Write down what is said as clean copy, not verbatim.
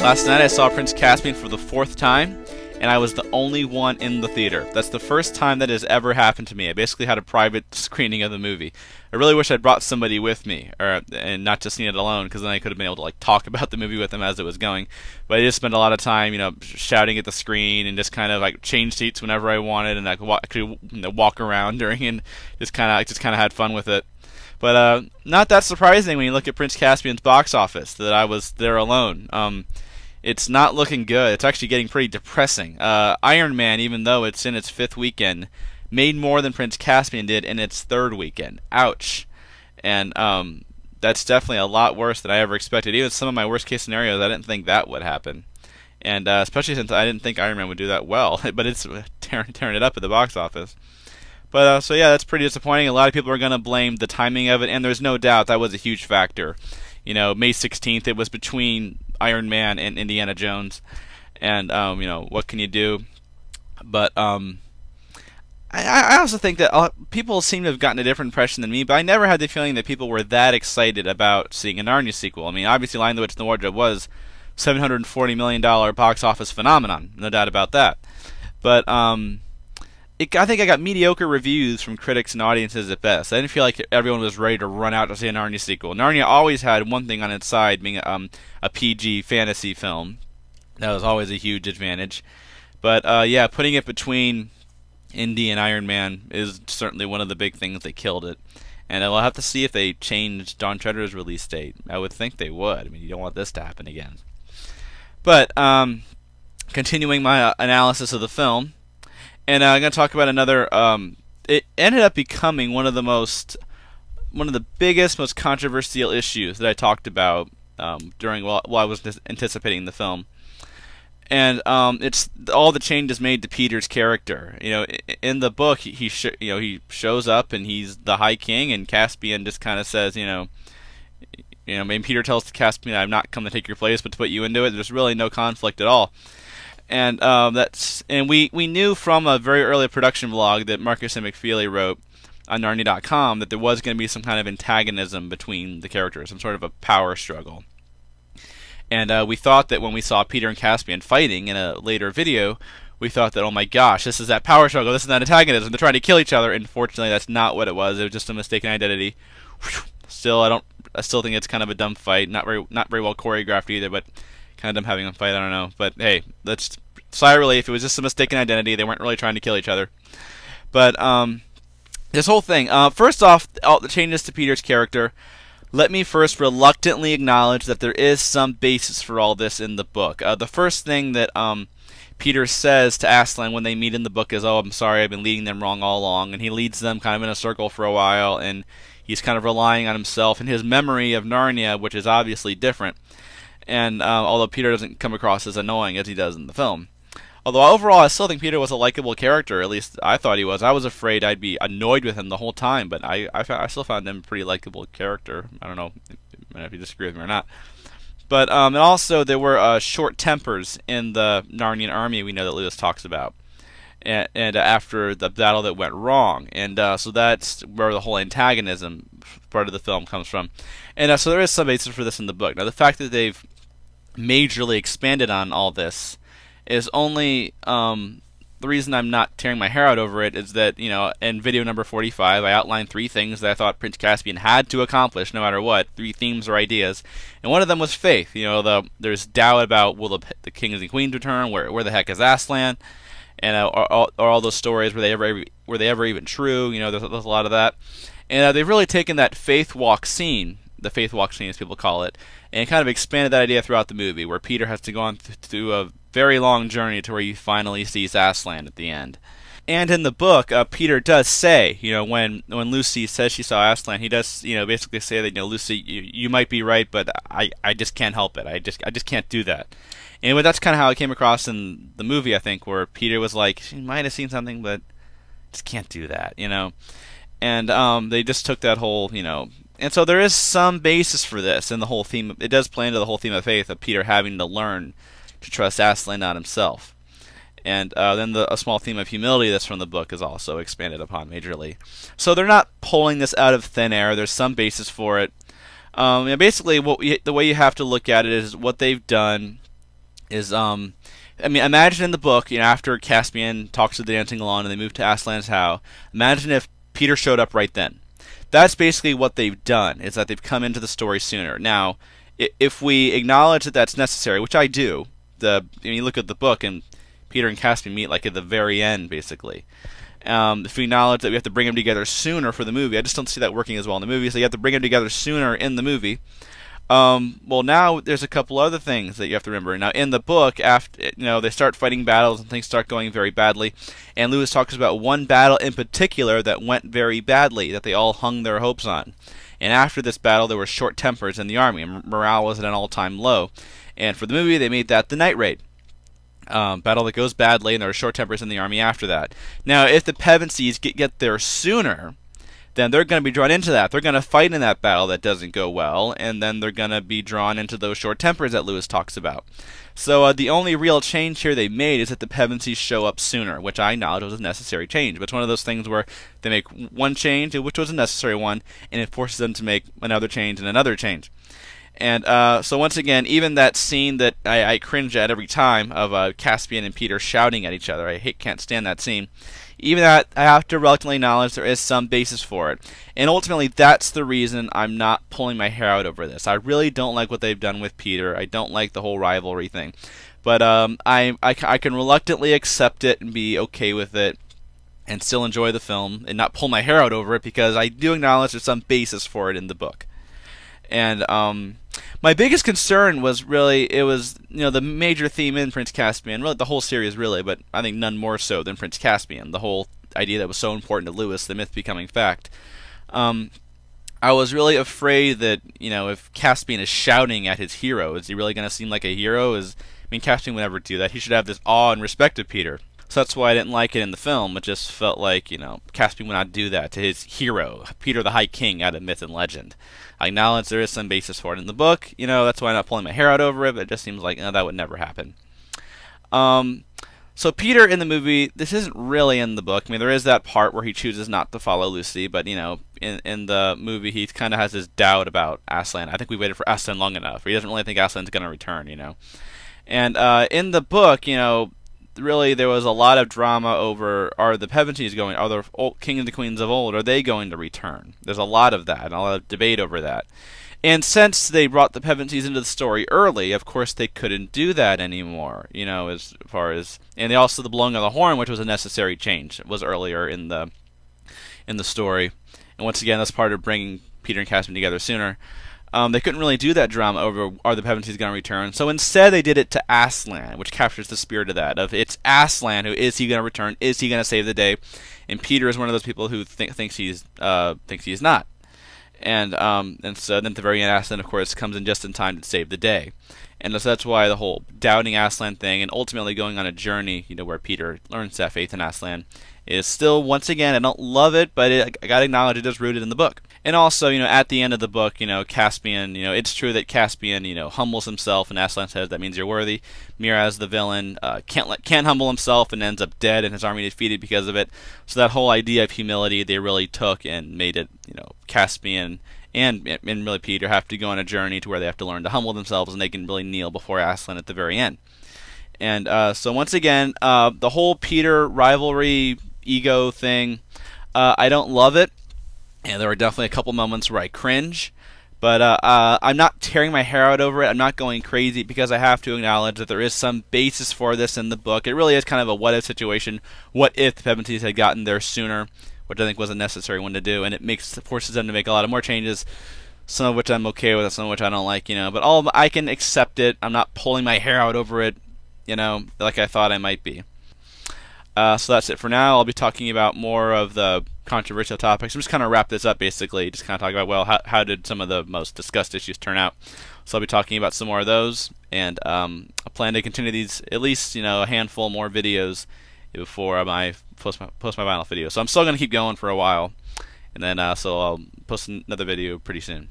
Last night I saw Prince Caspian for the 4th time, and I was the only one in the theater. That's the first time that has ever happened to me. I basically had a private screening of the movie. I really wish I'd brought somebody with me, and not just seen it alone, because then I could have been able to talk about the movie with them as it was going. But I just spent a lot of time, shouting at the screen and just kind of change seats whenever I wanted, and I could walk around during and just kind of had fun with it. But not that surprising when you look at Prince Caspian's box office that I was there alone. It's not looking good. It's actually getting pretty depressing. Iron Man, even though it's in its 5th weekend, made more than Prince Caspian did in its 3rd weekend. Ouch. And that's definitely a lot worse than I ever expected. Even some of my worst case scenarios, I didn't think that would happen. And especially since I didn't think Iron Man would do that well. But it's tearing it up at the box office. But so yeah, that's pretty disappointing. A lot of people are going to blame the timing of it, and there's no doubt that was a huge factor. May 16th, it was between Iron Man and Indiana Jones, and what can you do? But I also think that people seem to have gotten a different impression than me, but I never had the feeling that people were that excited about seeing a Narnia sequel. I mean, obviously Lion, the Witch, and the Wardrobe was $740 million box office phenomenon, no doubt about that. But I think I got mediocre reviews from critics and audiences at best. I didn't feel like everyone was ready to run out to see a Narnia sequel. Narnia always had one thing on its side, being a PG fantasy film. That was always a huge advantage. But yeah, putting it between Indy and Iron Man is certainly one of the big things that killed it. And we'll have to see if they change Don Treader's release date. I would think they would. I mean, you don't want this to happen again. But continuing my analysis of the film, and I'm going to talk about another. It ended up becoming one of the biggest, most controversial issues that I talked about while I was anticipating the film. And it's all the changes made to Peter's character. In the book, he shows up and he's the High King, and Caspian just kind of says, maybe Peter tells Caspian, "I've not come to take your place, but to put you into it." There's really no conflict at all. And we knew from a very early production vlog that Marcus and McFeely wrote on Narnia.com that there was going to be some kind of antagonism between the characters, some sort of a power struggle. And we thought that when we saw Peter and Caspian fighting in a later video, we thought that, oh my gosh, this is that power struggle, this is that antagonism, they're trying to kill each other. And fortunately, that's not what it was. It was just a mistaken identity. Still, I still think it's kind of a dumb fight, not very well choreographed either, but kind of dumb having a fight, I don't know. But hey, let's sigh of relief. It was just a mistaken identity. They weren't really trying to kill each other. But this whole thing, first off, all the changes to Peter's character, let me first reluctantly acknowledge that there is some basis for all this in the book. The first thing that Peter says to Aslan when they meet in the book is, "Oh, I'm sorry, I've been leading them wrong all along." And he leads them kind of in a circle for a while, and he's kind of relying on himself and his memory of Narnia, which is obviously different. And although Peter doesn't come across as annoying as he does in the film. Although overall, I still think Peter was a likable character. At least I thought he was. I was afraid I'd be annoyed with him the whole time, but I still found him a pretty likable character. I don't know if you disagree with me or not. But and also there were short tempers in the Narnian army we know that Lewis talks about. And after the battle that went wrong. And so that's where the whole antagonism part of the film comes from. And so there is some basis for this in the book. Now, the fact that they've majorly expanded on all this is only the reason I'm not tearing my hair out over it is that, in video number 45, I outlined 3 things that I thought Prince Caspian had to accomplish no matter what, 3 themes or ideas, and one of them was faith. There's doubt about will the kings and queens return, where the heck is Aslan, and are all those stories, were they ever even true? There's a lot of that, and they've really taken that faith walk scene, the faith walk scene as people call it, and kind of expanded that idea throughout the movie, where Peter has to go on through a very long journey to where he finally sees Aslan at the end. And in the book, Peter does say, when Lucy says she saw Aslan, he does, basically say that, Lucy, you might be right, but I just can't help it. I just can't do that. And that's kind of how it came across in the movie, I think, where Peter was like, she might have seen something, but just can't do that, And they just took that whole, And so there is some basis for this in the whole theme. It does play into the whole theme of faith of Peter having to learn to trust Aslan, not himself. And then a small theme of humility that's from the book is also expanded upon majorly. So they're not pulling this out of thin air. There's some basis for it. Basically, the way you have to look at it is what they've done is I mean, imagine in the book, after Caspian talks to the dancing along and they move to Aslan's house, imagine if Peter showed up right then. That's basically what they've done, is that they've come into the story sooner. Now, if we acknowledge that that's necessary, which I do, you look at the book and Peter and Caspian meet like at the very end, basically. If we acknowledge that we have to bring them together sooner for the movie, I just don't see that working as well in the movie. So you have to bring them together sooner in the movie. Well, now there's a couple other things that you have to remember. Now, in the book, after they start fighting battles and things start going very badly, and Lewis talks about one battle in particular that went very badly, that they all hung their hopes on. And after this battle, there were short tempers in the army, and morale was at an all-time low. And for the movie, they made that the night raid. Battle that goes badly, and there are short tempers in the army after that. Now, if the Pevensies get there sooner, then they're going to be drawn into that. They're going to fight in that battle that doesn't go well, and then they're going to be drawn into those short tempers that Lewis talks about. So the only real change here they made is that the Pevensies show up sooner, which I acknowledge was a necessary change. But it's one of those things where they make one change, which was a necessary one, and it forces them to make another change and another change. And so once again, even that scene that I cringe at every time of Caspian and Peter shouting at each other, I can't stand that scene. Even that, I have to reluctantly acknowledge there is some basis for it. And ultimately, that's the reason I'm not pulling my hair out over this. I really don't like what they've done with Peter. I don't like the whole rivalry thing. But I can reluctantly accept it and be okay with it and still enjoy the film and not pull my hair out over it, because I do acknowledge there's some basis for it in the book. And my biggest concern was really, it was, the major theme in Prince Caspian, really the whole series really, but I think none more so than Prince Caspian, the whole idea that was so important to Lewis, the myth becoming fact. I was really afraid that, if Caspian is shouting at his hero, is he really going to seem like a hero? Caspian would never do that. He should have this awe and respect of Peter. So that's why I didn't like it in the film. It just felt like, Caspian would not do that to his hero, Peter the High King out of myth and legend. I acknowledge there is some basis for it in the book. That's why I'm not pulling my hair out over it, but it just seems like that would never happen. So Peter in the movie, this isn't really in the book. There is that part where he chooses not to follow Lucy, but, in the movie he kind of has this doubt about Aslan. I think we waited for Aslan long enough. He doesn't really think Aslan's going to return, And in the book, really there was a lot of drama over, are the Pevensies going, are the kings and queens of old, are they going to return? There's a lot of that, and a lot of debate over that. And since they brought the Pevensies into the story early, of course they couldn't do that anymore, as far as, and they also, the blowing of the horn, which was a necessary change, was earlier in the story. And once again, that's part of bringing Peter and Caspian together sooner. They couldn't really do that drama over, are the Pevensies going to return? So instead they did it to Aslan, which captures the spirit of that. Of it's Aslan, who is he going to return? Is he going to save the day? And Peter is one of those people who thinks he's not. And so then at the very end, Aslan, of course, comes in just in time to save the day. And so that's why the whole doubting Aslan thing, and ultimately going on a journey, where Peter learns that faith in Aslan, is still, once again, I don't love it, but I gotta acknowledge it is rooted in the book. And also, at the end of the book, Caspian, it's true that Caspian, humbles himself, and Aslan says that means you're worthy. Miraz, the villain, can't humble himself and ends up dead and his army defeated because of it. So that whole idea of humility they really took and made it, Caspian and really Peter have to go on a journey to where they have to learn to humble themselves, and they can really kneel before Aslan at the very end. And so once again, the whole Peter rivalry ego thing, I don't love it. And there were definitely a couple moments where I cringe, but I'm not tearing my hair out over it. I'm not going crazy, because I have to acknowledge that there is some basis for this in the book. It really is kind of a what-if situation. What if the Pevensies had gotten there sooner, which I think was a necessary one to do, and it forces them to make a lot of more changes, some of which I'm okay with, some of which I don't like, But all of them, I can accept it. I'm not pulling my hair out over it, like I thought I might be. So that's it for now. I'll be talking about more of the controversial topics. I'm just kind of wrap this up, basically. Just kind of talk about, well, how did some of the most discussed issues turn out? So I'll be talking about some more of those, and I plan to continue these, at least, a handful more videos before I post my final video. So I'm still going to keep going for a while, and then so I'll post another video pretty soon.